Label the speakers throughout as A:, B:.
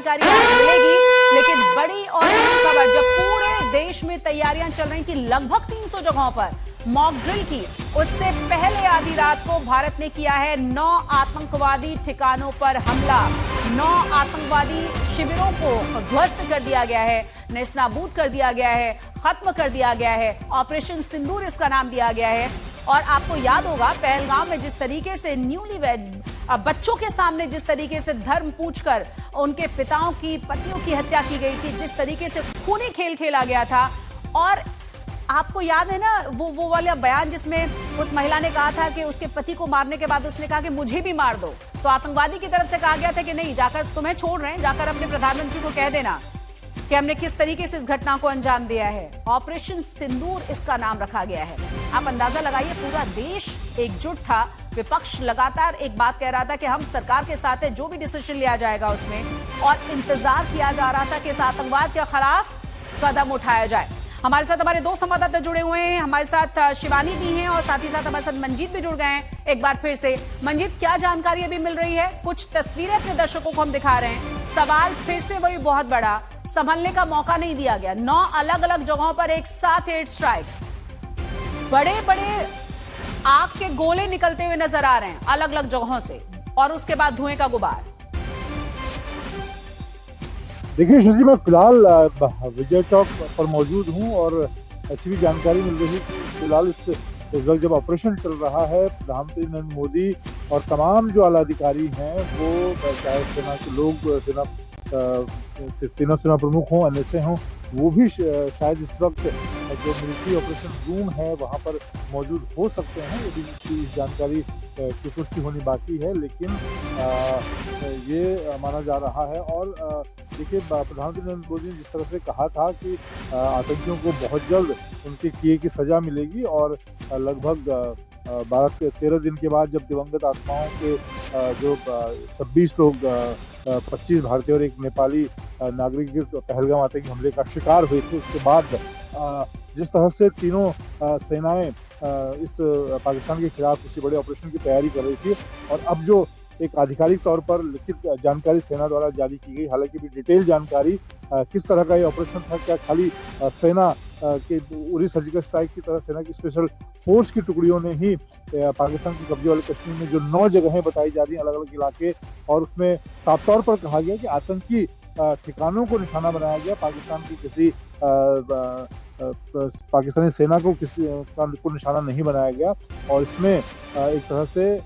A: जानकारी आज मिलेगी, लेकिन बड़ी और अहम खबर, जब पूरे देश में तैयारियां चल रही थी लगभग 300 जगहों पर मॉक ड्रिल की, उससे पहले आधी रात को भारत ने किया है 9 आतंकवादी ठिकानों पर हमला। 9 आतंकवादी शिविरों को ध्वस्त कर दिया गया है, नेस्तनाबूद कर दिया गया है, खत्म कर दिया गया है। ऑपरेशन सिंदूर इसका नाम दिया गया है। और आपको याद होगा पहलगाम में जिस तरीके से न्यूलीवेड बच्चों के सामने जिस तरीके से धर्म पूछकर उनके पिताओं की, पतियों की हत्या की गई थी, जिस तरीके से खूनी खेल खेला गया था। और आपको याद है ना वो वाला बयान जिसमें उस महिला ने कहा था कि उसके पति को मारने के बाद उसने कहा कि मुझे भी मार दो। तो आतंकवादी की तरफ से कहा गया था कि नहीं, जाकर तुम्हें छोड़ रहे हैं, जाकर अपने प्रधानमंत्री को कह देना कि हमने किस तरीके से इस घटना को अंजाम दिया है। ऑपरेशन सिंदूर इसका नाम रखा गया है। आप अंदाजा लगाइए, पूरा देश एकजुट था। विपक्ष लगातार एक बात कह रहा था कि हम सरकार के साथ है, जो भी डिसीजन लिया जाएगा उसमें, और इंतजार किया जा रहा था कि इस आतंकवाद के खिलाफ कदम उठाया जाए। हमारे साथ हमारे 2 संवाददाता जुड़े हुए हैं। हमारे साथ शिवानी भी हैं और साथ ही साथ हमारे साथ मंजीत भी जुड़ गए हैं। एक बार फिर से मंजीत, क्या जानकारी अभी मिल रही है? कुछ तस्वीरें अपने दर्शकों को हम दिखा रहे हैं। सवाल फिर से वही बहुत बड़ा, संभलने का मौका नहीं दिया गया। 9 अलग अलग जगहों पर एक साथ एयर स्ट्राइक, बड़े बड़े आग के गोले निकलते हुए नजर आ रहे हैं अलग अलग जगहों से, और उसके बाद धुएं का गुबार।
B: देखिए जी, मैं फिलहाल विजय चौक पर मौजूद हूं और ऐसी भी जानकारी मिल रही है कि फिलहाल इस वक्त जब ऑपरेशन चल रहा है, प्रधानमंत्री नरेंद्र मोदी और तमाम जो आला अधिकारी हैं वो, चाहे सेना के लोग, तीनों सेना प्रमुख हों, एनएसए हों, वो भी शायद इस वक्त जो मिलिट्री ऑपरेशन रूम है वहाँ पर मौजूद हो सकते हैं। यदि इसकी जानकारी की पुष्टि होनी बाकी है, लेकिन ये माना जा रहा है। और देखिए, प्रधानमंत्री नरेंद्र मोदी ने जिस तरह से कहा था कि आतंकियों को बहुत जल्द उनके किए की सजा मिलेगी, और लगभग 12-13 दिन के बाद जब दिवंगत आत्माओं के जो 26 लोग, 25 भारतीय और एक नेपाली नागरिक पहलगाम आतंकी हमले का शिकार हुए थे, उसके बाद जिस तरह से तीनों सेनाएं इस पाकिस्तान के खिलाफ किसी बड़े ऑपरेशन की तैयारी कर रही थी, और अब जो एक आधिकारिक तौर पर लिखित जानकारी सेना द्वारा जारी की गई, हालांकि भी डिटेल जानकारी किस तरह का ये ऑपरेशन था, क्या खाली सेना के उरी सर्जिकल स्ट्राइक की तरह सेना की स्पेशल फोर्स की टुकड़ियों ने ही पाकिस्तान के कब्जे वाले कश्मीर में जो 9 जगहें बताई जा रही हैं, अलग अलग इलाके, और उसमें साफ तौर पर कहा गया कि आतंकी ठिकानों को निशाना बनाया गया, पाकिस्तान की किसी पाकिस्तानी सेना को किसी को निशाना नहीं बनाया गया। और इसमें एक तरह से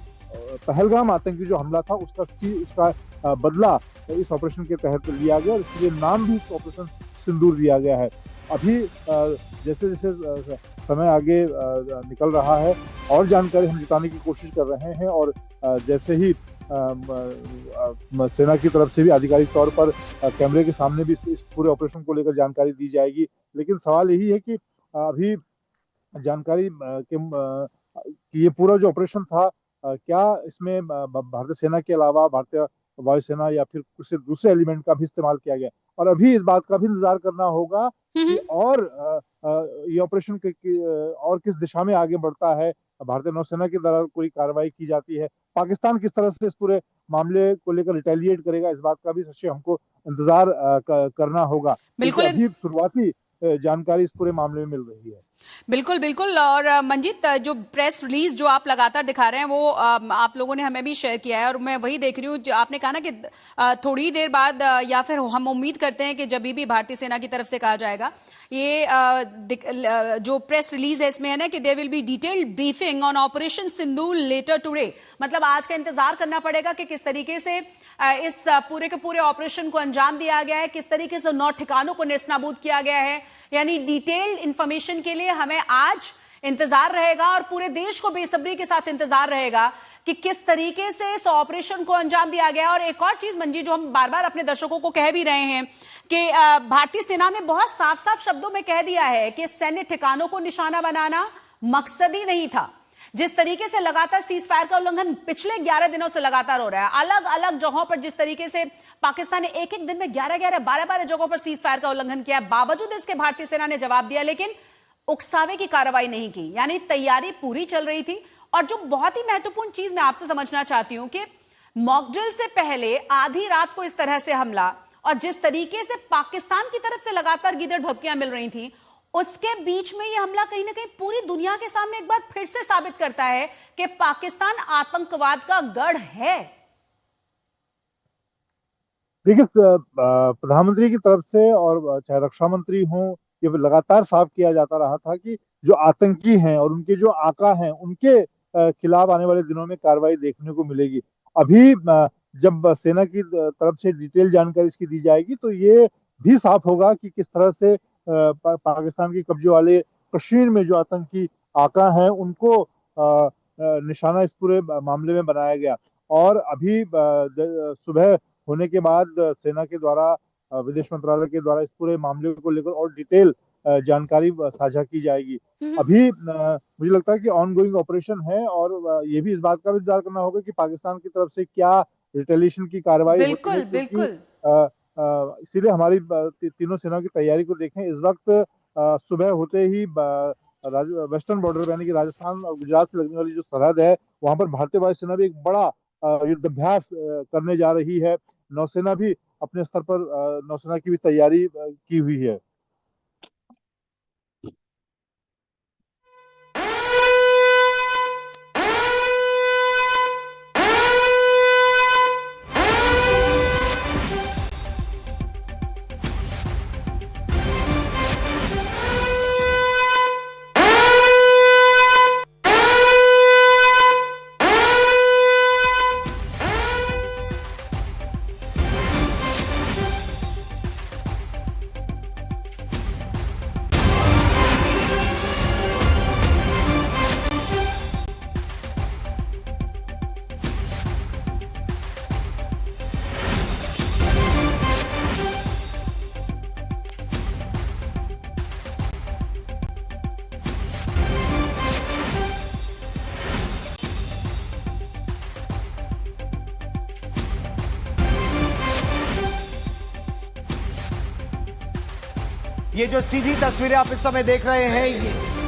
B: पहलगाम आतंकी जो हमला था उसका बदला इस ऑपरेशन के तहत लिया गया, और इसलिए नाम भी इस ऑपरेशन सिंदूर दिया गया है। अभी जैसे जैसे समय आगे निकल रहा है और जानकारी हम जुटाने की कोशिश कर रहे हैं, और जैसे ही सेना की तरफ से भी आधिकारिक तौर पर कैमरे के सामने भी इस पूरे ऑपरेशन को लेकर जानकारी दी जाएगी। लेकिन सवाल यही है कि अभी जानकारी कि ये पूरा जो ऑपरेशन था, क्या इसमें भारतीय सेना के अलावा भारतीय वायुसेना या फिर कुछ दूसरे एलिमेंट का भी इस्तेमाल किया गया, और अभी इस बात का भी इंतजार करना होगा कि और ये ऑपरेशन और किस दिशा में आगे बढ़ता है। भारतीय नौसेना की द्वारा कोई कार्रवाई की जाती है, पाकिस्तान किस तरह से इस पूरे मामले को लेकर रिटेलिएट करेगा, इस बात का भी सच्चे हमको इंतजार करना होगा।
A: बिल्कुल,
B: अभी शुरुआती जानकारी इस पूरे मामले में मिल रही है।
A: बिल्कुल बिल्कुल। और मंजीत, जो प्रेस रिलीज जो आप लगातार दिखा रहे हैं वो आप लोगों ने हमें भी शेयर किया है, और मैं वही देख रही हूँ। आपने कहा ना कि थोड़ी देर बाद, या फिर हम उम्मीद करते हैं कि जब भी भारतीय सेना की तरफ से कहा जाएगा, ये जो प्रेस रिलीज है इसमें है ना कि there will be detailed briefing on operation Sindoor later today. मतलब आज का इंतजार करना पड़ेगा कि किस तरीके से इस पूरे के पूरे ऑपरेशन को अंजाम दिया गया है, किस तरीके से 9 ठिकानों को नेस्तनाबूद किया गया है। यानी डिटेल्ड इंफॉर्मेशन के लिए हमें आज इंतजार रहेगा, और पूरे देश को बेसब्री के साथ इंतजार रहेगा कि किस तरीके से इस ऑपरेशन को अंजाम दिया गया। और एक और चीज मंजी, जो हम बार बार अपने दर्शकों को कह भी रहे हैं कि भारतीय सेना ने बहुत साफ साफ शब्दों में कह दिया है कि सैन्य ठिकानों को निशाना बनाना मकसद ही नहीं था। जिस तरीके से लगातार सीज फायर का उल्लंघन पिछले 11 दिनों से लगातार हो रहा है, अलग अलग जगहों पर जिस तरीके से पाकिस्तान ने एक एक दिन में 11-11, 12-12 जगहों पर सीज फायर का उल्लंघन किया, बावजूद इसके भारतीय सेना ने जवाब दिया, लेकिन उकसावे की कार्रवाई नहीं की। यानी तैयारी पूरी चल रही थी। और जो बहुत ही महत्वपूर्ण चीज मैं आपसे समझना चाहती हूं कि मॉक ड्रिल से पहले आधी रात को इस तरह से हमला, और जिस तरीके से पाकिस्तान की तरफ से लगातार गीदड़ भभकियां मिल रही थी, उसके बीच में यह हमला कहीं ना कहीं पूरी दुनिया के सामने एक बार फिर से साबित करता है कि पाकिस्तान आतंकवाद का गढ़ है।
B: देखिए, प्रधानमंत्री की तरफ से और चाहे रक्षा मंत्री हों, ये लगातार साफ किया जाता रहा था कि जो आतंकी हैं और उनके जो आका हैं, उनके खिलाफ आने वाले दिनों में कार्रवाई देखने को मिलेगी। अभी जब सेना की तरफ से डिटेल जानकारी इसकी दी जाएगी तो ये भी साफ होगा कि किस तरह से पाकिस्तान के कब्जे वाले कश्मीर में जो आतंकी आका हैं उनको निशाना इस पूरे मामले में बनाया गया। और अभी सुबह होने के बाद सेना के द्वारा, विदेश मंत्रालय के द्वारा इस पूरे मामले को लेकर और डिटेल जानकारी साझा की जाएगी। अभी मुझे लगता है कि ऑनगोइंग ऑपरेशन है और ये भी इस बात का भी इंतजार करना होगा कि पाकिस्तान की तरफ से क्या रिटेलिएशन की कार्रवाई होती है।
A: बिल्कुल।
B: इसीलिए हमारी तीनों सेनाओं की तैयारी को देखें। इस वक्त सुबह होते ही वेस्टर्न बॉर्डर यानी कि राजस्थान और गुजरात से लगने वाली जो सरहद है, वहां पर भारतीय वायुसेना भी एक बड़ा युद्धाभ्यास करने जा रही है। नौसेना भी अपने स्तर पर नौसेना की भी तैयारी की हुई है।
C: ये जो सीधी तस्वीरें आप इस समय देख रहे हैं,